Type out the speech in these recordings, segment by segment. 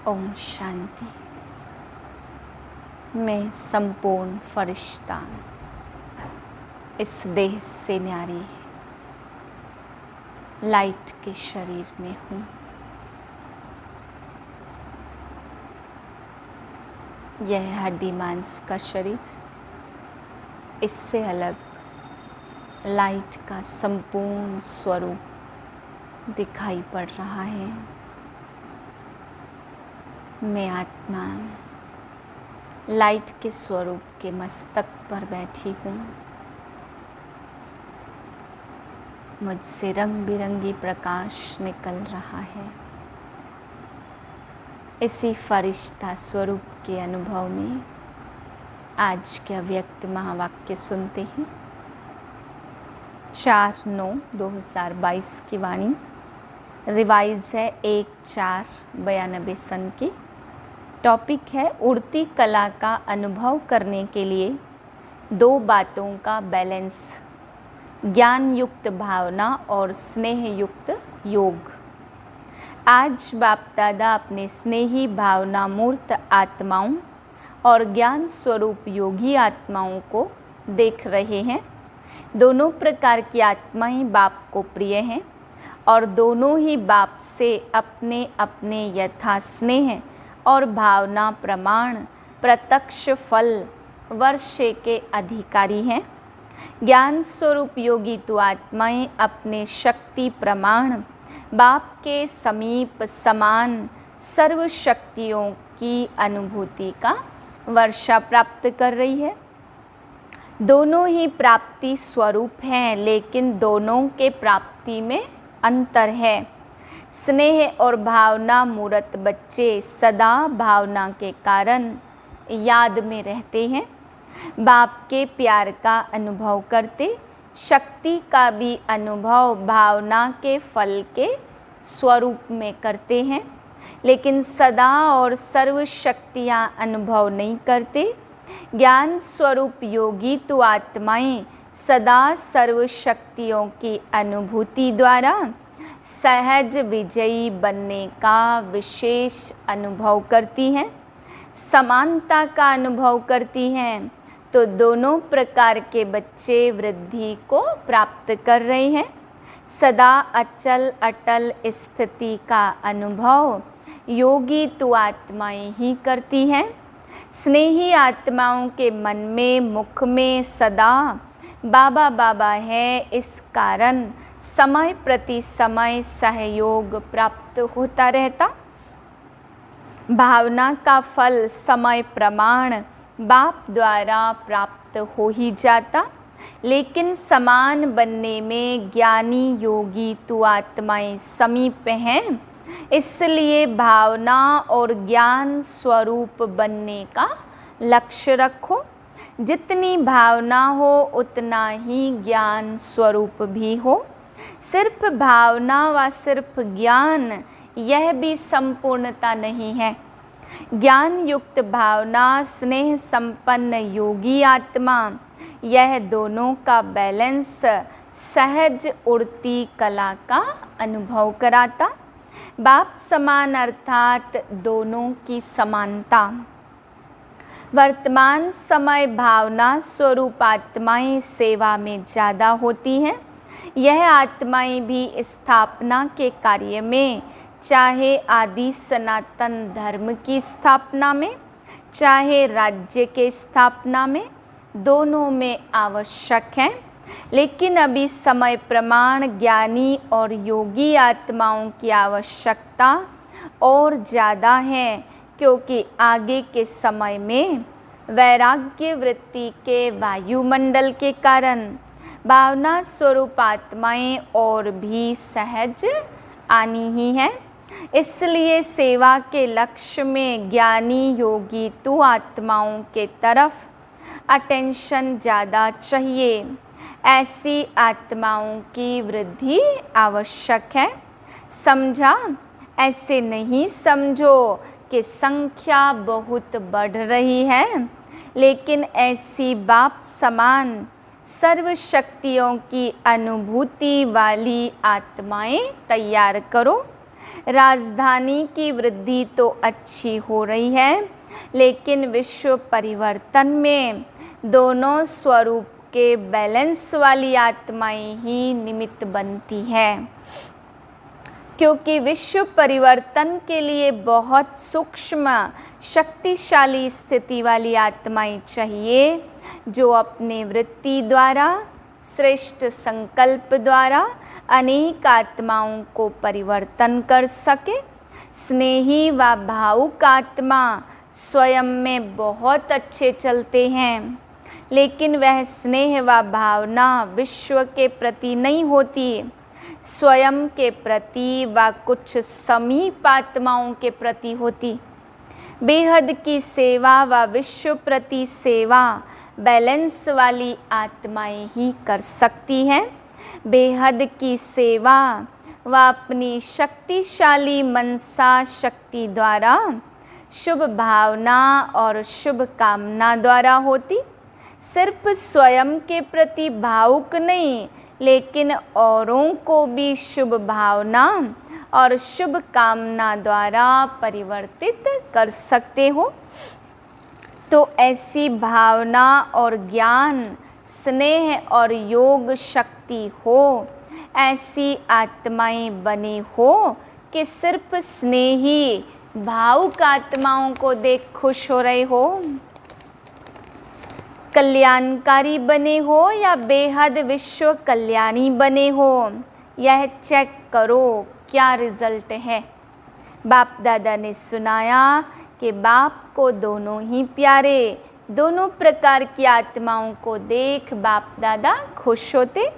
ओम शांति। मैं संपूर्ण फरिश्ता इस देह से न्यारी लाइट के शरीर में हूँ। यह हड्डी मांस का शरीर इससे अलग लाइट का संपूर्ण स्वरूप दिखाई पड़ रहा है। मैं आत्मा लाइट के स्वरूप के मस्तक पर बैठी हूँ। मुझसे रंग बिरंगी प्रकाश निकल रहा है। इसी फरिश्ता स्वरूप के अनुभव में आज के अव्यक्त महावाक्य सुनते हैं। 4/9/2022 की वाणी रिवाइज है 1/4/92 सन की। टॉपिक है उड़ती कला का अनुभव करने के लिए 2 बातों का बैलेंस, ज्ञान युक्त भावना और स्नेह युक्त योग। आज बाप दादा अपने स्नेही भावना मूर्त आत्माओं और ज्ञान स्वरूप योगी आत्माओं को देख रहे हैं। दोनों प्रकार की आत्माएं बाप को प्रिय हैं और दोनों ही बाप से अपने अपने यथा स्नेह और भावना प्रमाण प्रत्यक्ष फल वर्षे के अधिकारी हैं। ज्ञान स्वरूप योगी तो आत्माएं अपने शक्ति प्रमाण बाप के समीप समान सर्व शक्तियों की अनुभूति का वर्षा प्राप्त कर रही है। दोनों ही प्राप्ति स्वरूप हैं, लेकिन दोनों के प्राप्ति में अंतर है। स्नेह और भावना मूर्त बच्चे सदा भावना के कारण याद में रहते हैं, बाप के प्यार का अनुभव करते, शक्ति का भी अनुभव भावना के फल के स्वरूप में करते हैं, लेकिन सदा और सर्व शक्तियाँ अनुभव नहीं करते। ज्ञान स्वरूप योगी तो आत्माएं सदा सर्व शक्तियों की अनुभूति द्वारा सहज विजयी बनने का विशेष अनुभव करती हैं, समानता का अनुभव करती हैं। तो दोनों प्रकार के बच्चे वृद्धि को प्राप्त कर रहे हैं। सदा अचल अटल स्थिति का अनुभव योगी तो आत्माएं ही करती हैं। स्नेही आत्माओं के मन में मुख में सदा बाबा बाबा है, इस कारण समय प्रति समय सहयोग प्राप्त होता रहता। भावना का फल समय प्रमाण बाप द्वारा प्राप्त हो ही जाता, लेकिन समान बनने में ज्ञानी योगी तो आत्माएं समीप हैं। इसलिए भावना और ज्ञान स्वरूप बनने का लक्ष्य रखो। जितनी भावना हो उतना ही ज्ञान स्वरूप भी हो। सिर्फ भावना व सिर्फ ज्ञान यह भी संपूर्णता नहीं है। ज्ञान युक्त भावना स्नेह संपन्न योगी आत्मा, यह दोनों का बैलेंस सहज उड़ती कला का अनुभव कराता। बाप समान अर्थात दोनों की समानता। वर्तमान समय भावना स्वरूप आत्माएं सेवा में ज़्यादा होती हैं। यह आत्माएं भी स्थापना के कार्य में, चाहे आदि सनातन धर्म की स्थापना में, चाहे राज्य के स्थापना में, दोनों में आवश्यक हैं। लेकिन अभी समय प्रमाण ज्ञानी और योगी आत्माओं की आवश्यकता और ज़्यादा है, क्योंकि आगे के समय में वैराग्य वृत्ति के वायुमंडल के कारण भावना स्वरूप आत्माएं और भी सहज आनी ही हैं। इसलिए सेवा के लक्ष्य में ज्ञानी योगी तो आत्माओं के तरफ अटेंशन ज़्यादा चाहिए। ऐसी आत्माओं की वृद्धि आवश्यक है। समझा? ऐसे नहीं समझो कि संख्या बहुत बढ़ रही है, लेकिन ऐसी बाप समान सर्व शक्तियों की अनुभूति वाली आत्माएं तैयार करो। राजधानी की वृद्धि तो अच्छी हो रही है, लेकिन विश्व परिवर्तन में दोनों स्वरूप के बैलेंस वाली आत्माएं ही निमित्त बनती हैं, क्योंकि विश्व परिवर्तन के लिए बहुत सूक्ष्म शक्तिशाली स्थिति वाली आत्माएं चाहिए, जो अपने वृत्ति द्वारा, श्रेष्ठ संकल्प द्वारा अनेक आत्माओं को परिवर्तन कर सके। स्नेही व भावुक आत्मा स्वयं में बहुत अच्छे चलते हैं, लेकिन वह स्नेह व भावना विश्व के प्रति नहीं होती, स्वयं के प्रति व कुछ समीप आत्माओं के प्रति होती। बेहद की सेवा व विश्व प्रति सेवा बैलेंस वाली आत्माएं ही कर सकती हैं। बेहद की सेवा व अपनी शक्तिशाली मनसा शक्ति द्वारा, शुभ भावना और शुभ कामना द्वारा होती। सिर्फ स्वयं के प्रति भावुक नहीं, लेकिन औरों को भी शुभ भावना और शुभ कामना द्वारा परिवर्तित कर सकते हो। तो ऐसी भावना और ज्ञान, स्नेह और योग शक्ति हो, ऐसी आत्माएं बने हो कि सिर्फ स्नेही भावुक आत्माओं को देख खुश हो रहे हो। कल्याणकारी बने हो या बेहद विश्व कल्याणी बने हो, यह चेक करो क्या रिजल्ट है। बाप दादा ने सुनाया कि बाप को दोनों ही प्यारे, दोनों प्रकार की आत्माओं को देख बाप दादा खुश होते।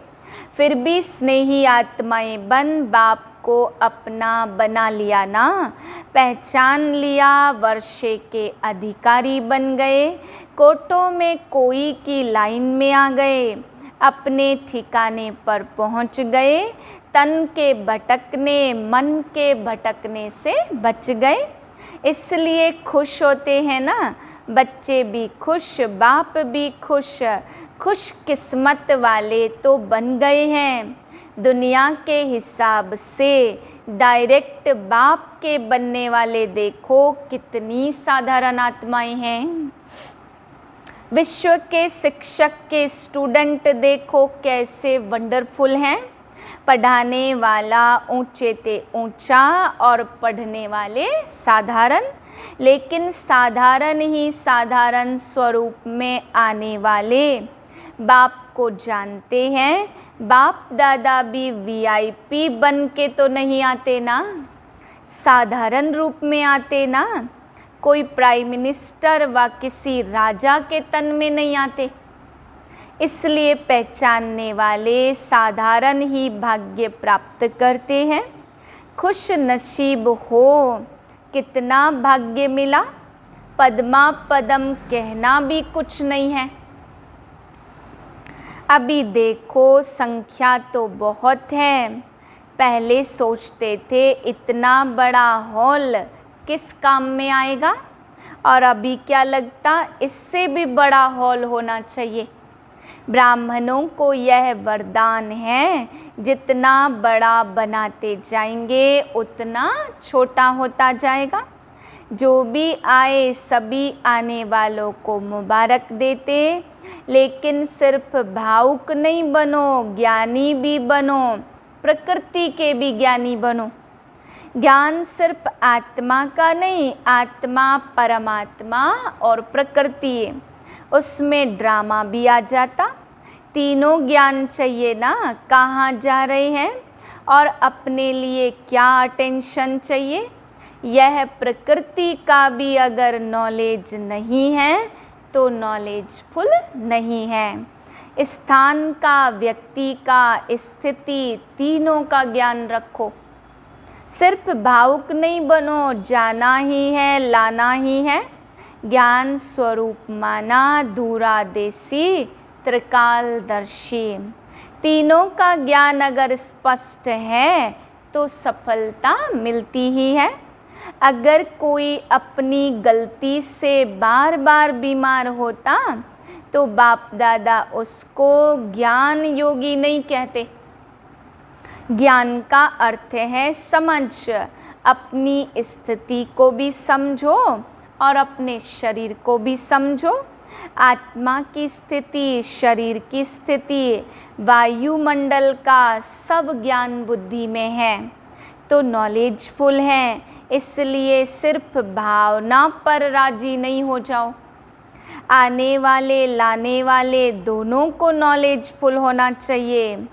फिर भी स्नेही आत्माएं बन बाप को अपना बना लिया ना, पहचान लिया, वर्षे के अधिकारी बन गए, कोटों में कोई की लाइन में आ गए, अपने ठिकाने पर पहुंच गए, तन के भटकने, मन के भटकने से बच गए। इसलिए खुश होते हैं ना, बच्चे भी खुश, बाप भी खुश, खुश किस्मत वाले तो बन गए हैं। दुनिया के हिसाब से डायरेक्ट बाप के बनने वाले देखो कितनी साधारण आत्माएं हैं। विश्व के शिक्षक के स्टूडेंट देखो कैसे वंडरफुल हैं। पढ़ाने वाला ऊंचे ते ऊंचा और पढ़ने वाले साधारण, लेकिन साधारण ही साधारण स्वरूप में आने वाले बाप को जानते हैं। बाप दादा भी वीआईपी बन के तो नहीं आते ना, साधारण रूप में आते ना, कोई प्राइम मिनिस्टर व किसी राजा के तन में नहीं आते। इसलिए पहचानने वाले साधारण ही भाग्य प्राप्त करते हैं। खुश नसीब हो, कितना भाग्य मिला, पद्मा पदम कहना भी कुछ नहीं है। अभी देखो संख्या तो बहुत है, पहले सोचते थे इतना बड़ा हॉल किस काम में आएगा, और अभी क्या लगता इससे भी बड़ा हॉल होना चाहिए। ब्राह्मणों को यह वरदान है, जितना बड़ा बनाते जाएंगे उतना छोटा होता जाएगा। जो भी आए सभी आने वालों को मुबारक देते, लेकिन सिर्फ भावुक नहीं बनो, ज्ञानी भी बनो, प्रकृति के भी ज्ञानी बनो। ज्ञान सिर्फ आत्मा का नहीं, आत्मा परमात्मा और प्रकृति है, उसमें ड्रामा भी आ जाता। तीनों ज्ञान चाहिए ना, कहाँ जा रहे हैं और अपने लिए क्या अटेंशन चाहिए। यह प्रकृति का भी अगर नॉलेज नहीं है तो नॉलेजफुल नहीं है। स्थान का, व्यक्ति का, स्थिति, तीनों का ज्ञान रखो। सिर्फ भावुक नहीं बनो, जाना ही है, लाना ही है। ज्ञान स्वरूप माना, दूरादेशी, त्रिकालदर्शी। तीनों का ज्ञान अगर स्पष्ट है तो सफलता मिलती ही है। अगर कोई अपनी गलती से बार बार बीमार होता तो बाप दादा उसको ज्ञान योगी नहीं कहते। ज्ञान का अर्थ है समझ, अपनी स्थिति को भी समझो और अपने शरीर को भी समझो। आत्मा की स्थिति, शरीर की स्थिति, वायुमंडल का सब ज्ञान बुद्धि में है, तो नॉलेजफुल हैं, इसलिए सिर्फ भावना पर राजी नहीं हो जाओ। आने वाले लाने वाले दोनों को नॉलेजफुल होना चाहिए।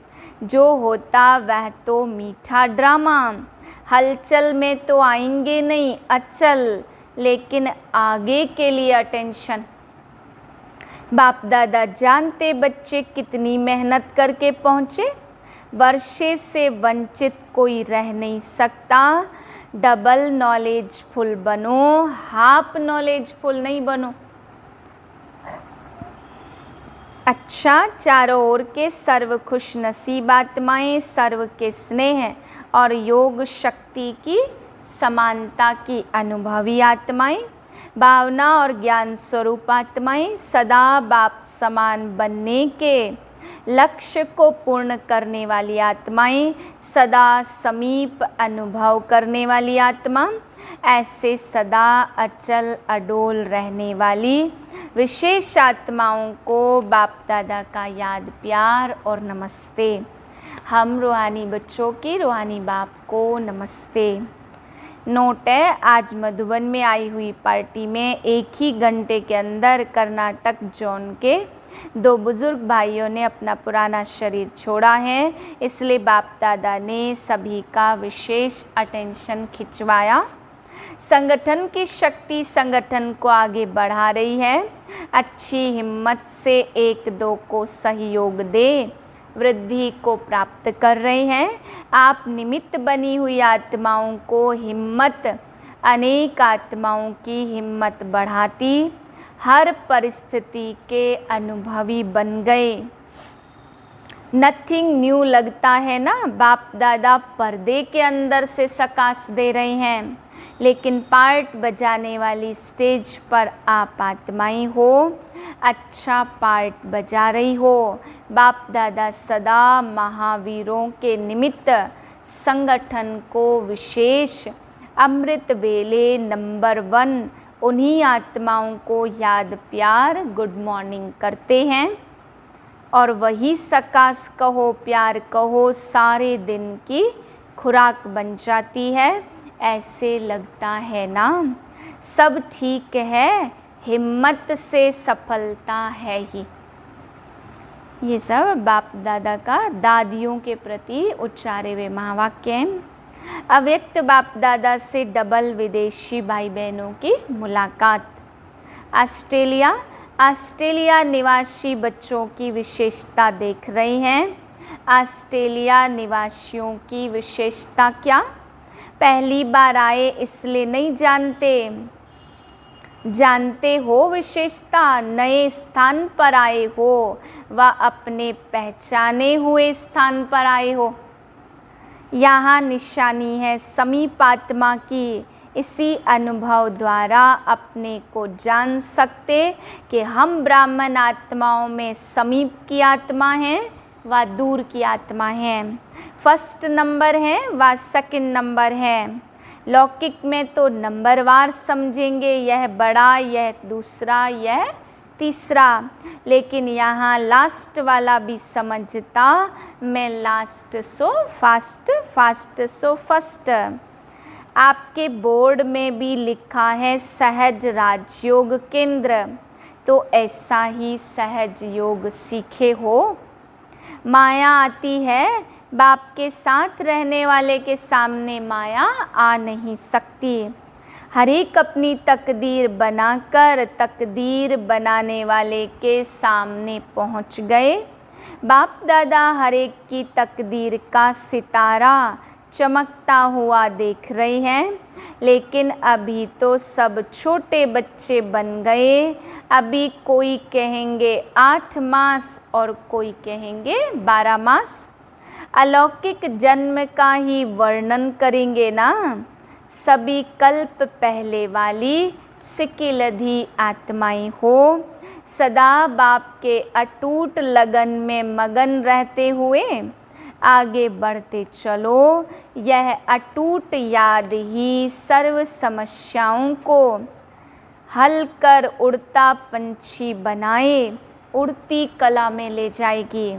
जो होता वह तो मीठा ड्रामा, हलचल में तो आएंगे नहीं अचल, लेकिन आगे के लिए अटेंशन। बाप दादा जानते बच्चे कितनी मेहनत करके पहुँचे। वर्षे से वंचित कोई रह नहीं सकता। डबल नॉलेजफुल बनो, हाफ नॉलेजफुल नहीं बनो। अच्छा, चारों ओर के सर्व खुश नसीब आत्माएँ, सर्व के स्नेह और योग शक्ति की समानता की अनुभवी आत्माएँ, भावना और ज्ञान स्वरूप आत्माएँ, सदा बाप समान बनने के लक्ष्य को पूर्ण करने वाली आत्माएँ, सदा समीप अनुभव करने वाली आत्मा, ऐसे सदा अचल अडोल रहने वाली विशेष आत्माओं को बाप दादा का याद, प्यार और नमस्ते। हम रूहानी बच्चों की रूहानी बाप को नमस्ते। नोट है, आज मधुबन में आई हुई पार्टी में 1 ही घंटे के अंदर कर्नाटक जोन के 2 बुजुर्ग भाइयों ने अपना पुराना शरीर छोड़ा है, इसलिए बाप दादा ने सभी का विशेष अटेंशन खिंचवाया। संगठन की शक्ति संगठन को आगे बढ़ा रही है। अच्छी हिम्मत से 1-2 को सहयोग दे, वृद्धि को प्राप्त कर रहे हैं। आप निमित्त बनी हुई आत्माओं को हिम्मत, अनेक आत्माओं की हिम्मत बढ़ाती, हर परिस्थिति के अनुभवी बन गए। नथिंग न्यू लगता है ना, बाप दादा पर्दे के अंदर से सकाश दे रहे हैं, लेकिन पार्ट बजाने वाली स्टेज पर आप आत्माएं हो, अच्छा पार्ट बजा रही हो। बाप दादा सदा महावीरों के निमित्त संगठन को विशेष अमृत वेले नंबर 1 उन्हीं आत्माओं को याद, प्यार, गुड मॉर्निंग करते हैं, और वही सकाश कहो, प्यार कहो, सारे दिन की खुराक बन जाती है। ऐसे लगता है ना, सब ठीक है, हिम्मत से सफलता है ही। ये सब बाप दादा का दादियों के प्रति उच्चारे हुए महावाक्य हैं। अव्यक्त बाप दादा से डबल विदेशी भाई बहनों की मुलाकात। ऑस्ट्रेलिया निवासी बच्चों की विशेषता देख रहे हैं। ऑस्ट्रेलिया निवासियों की विशेषता क्या? पहली बार आए इसलिए नहीं जानते हो विशेषता, नए स्थान पर आए हो व अपने पहचाने हुए स्थान पर आए हो। यहाँ निशानी है समीप आत्मा की। इसी अनुभव द्वारा अपने को जान सकते कि हम ब्राह्मण आत्माओं में समीप की आत्मा हैं व दूर की आत्मा हैं। फर्स्ट नंबर है व सेकंड नंबर है। लौकिक में तो नंबरवार समझेंगे, यह बड़ा, यह दूसरा, यह तीसरा, लेकिन यहाँ लास्ट वाला भी समझता, मैं last so fast, fast so first. आपके बोर्ड में भी लिखा है सहज राजयोग केंद्र, तो ऐसा ही सहज योग सीखे हो। माया आती है, बाप के साथ रहने वाले के सामने माया आ नहीं सकती। हर एक अपनी तकदीर बनाकर तकदीर बनाने वाले के सामने पहुंच गए। बाप दादा हर एक की तकदीर का सितारा चमकता हुआ देख रहे हैं, लेकिन अभी तो सब छोटे बच्चे बन गए। अभी कोई कहेंगे 8 मास और कोई कहेंगे 12 मास। अलौकिक जन्म का ही वर्णन करेंगे ना। सभी कल्प पहले वाली सिकिलधी आत्माएं हो, सदा बाप के अटूट लगन में मगन रहते हुए आगे बढ़ते चलो, यह अटूट याद ही सर्व समस्याओं को हल कर उड़ता पंछी बनाए, उड़ती कला में ले जाएगी।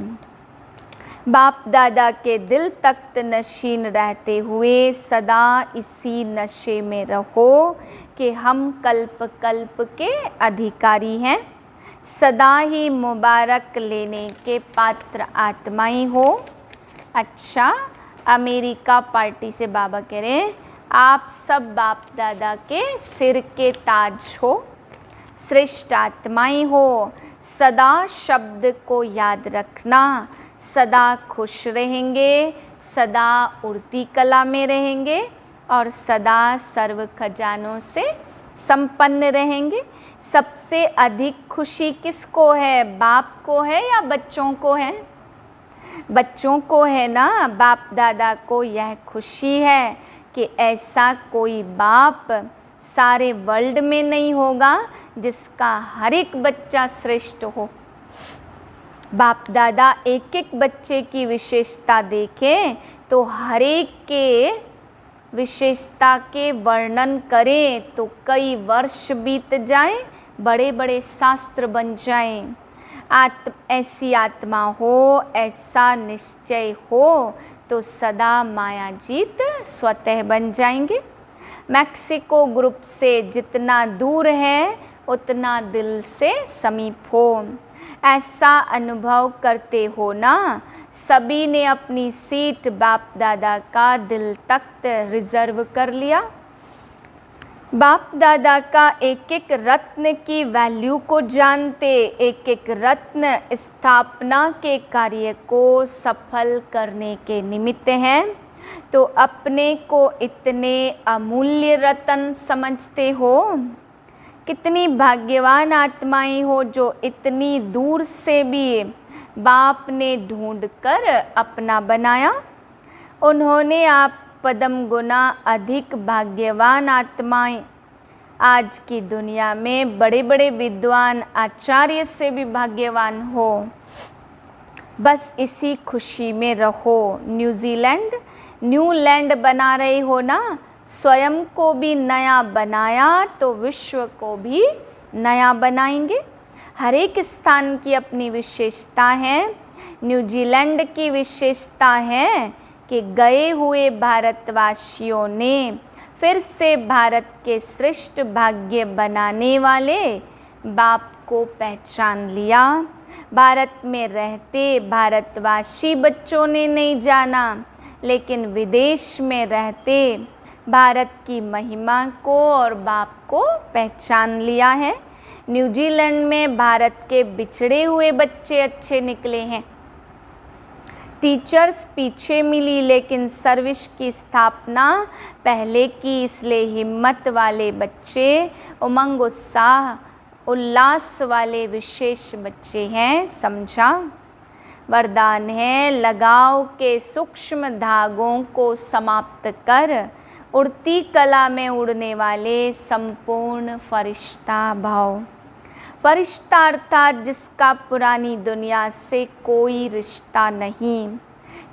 बाप दादा के दिल तख्त नशीन रहते हुए सदा इसी नशे में रहो कि हम कल्प कल्प के अधिकारी हैं, सदा ही मुबारक लेने के पात्र आत्माएं हो। अच्छा, अमेरिका पार्टी से बाबा कह रहे हैं, आप सब बाप दादा के सिर के ताज हो, श्रेष्ठ आत्माएं हो। सदा शब्द को याद रखना, सदा खुश रहेंगे, सदा उड़ती कला में रहेंगे और सदा सर्व खजानों से संपन्न रहेंगे। सबसे अधिक खुशी किसको है, बाप को है या बच्चों को है? बच्चों को है ना। बाप दादा को यह खुशी है कि ऐसा कोई बाप सारे वर्ल्ड में नहीं होगा जिसका हर एक बच्चा श्रेष्ठ हो। बाप दादा एक एक बच्चे की विशेषता देखें तो हर एक के विशेषता के वर्णन करें तो कई वर्ष बीत जाएं, बड़े बड़े शास्त्र बन जाएं। ऐसी आत्मा हो, ऐसा निश्चय हो तो सदा माया जीत स्वतः बन जाएंगे। मैक्सिको ग्रुप से जितना दूर है उतना दिल से समीप हो, ऐसा अनुभव करते हो ना। सभी ने अपनी सीट बाप दादा का दिल तख्त रिजर्व कर लिया। बाप दादा का एक एक रत्न की वैल्यू को जानते, एक एक रत्न स्थापना के कार्य को सफल करने के निमित्त हैं, तो अपने को इतने अमूल्य रत्न समझते हो। कितनी भाग्यवान आत्माएं हो जो इतनी दूर से भी बाप ने ढूंढकर अपना बनाया। उन्होंने आप पदम गुना अधिक भाग्यवान आत्माएं आज की दुनिया में बड़े बड़े विद्वान आचार्य से भी भाग्यवान हो। बस इसी खुशी में रहो। न्यूजीलैंड न्यू लैंड बना रहे हो ना, स्वयं को भी नया बनाया तो विश्व को भी नया बनाएंगे। हर एक स्थान की अपनी विशेषता है। न्यूजीलैंड की विशेषता है कि गए हुए भारतवासियों ने फिर से भारत के श्रेष्ठ भाग्य बनाने वाले बाप को पहचान लिया। भारत में रहते भारतवासी बच्चों ने नहीं जाना, लेकिन विदेश में रहते भारत की महिमा को और बाप को पहचान लिया है। न्यूजीलैंड में भारत के बिछड़े हुए बच्चे अच्छे निकले हैं। टीचर्स पीछे मिली लेकिन सर्विस की स्थापना पहले की, इसलिए हिम्मत वाले बच्चे, उमंग उत्साह उल्लास वाले विशेष बच्चे हैं। समझा? वरदान है, लगाव के सूक्ष्म धागों को समाप्त कर उड़ती कला में उड़ने वाले संपूर्ण फरिश्ता भाव। फरिश्ता अर्थात जिसका पुरानी दुनिया से कोई रिश्ता नहीं।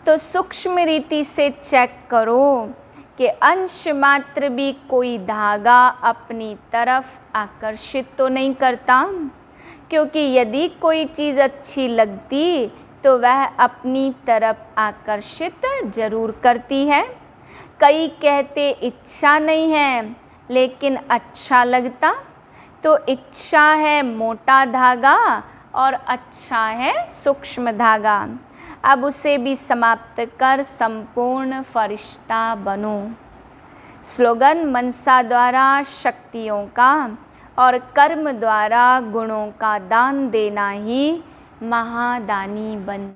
तो सूक्ष्म रीति से चेक करो कि अंश मात्र भी कोई धागा अपनी तरफ आकर्षित तो नहीं करता, क्योंकि यदि कोई चीज़ अच्छी लगती तो वह अपनी तरफ आकर्षित जरूर करती है। कई कहते इच्छा नहीं है लेकिन अच्छा लगता, तो इच्छा है मोटा धागा और अच्छा है सूक्ष्म धागा। अब उसे भी समाप्त कर संपूर्ण फरिश्ता बनो। स्लोगन, मनसा द्वारा शक्तियों का और कर्म द्वारा गुणों का दान देना ही महादानी बन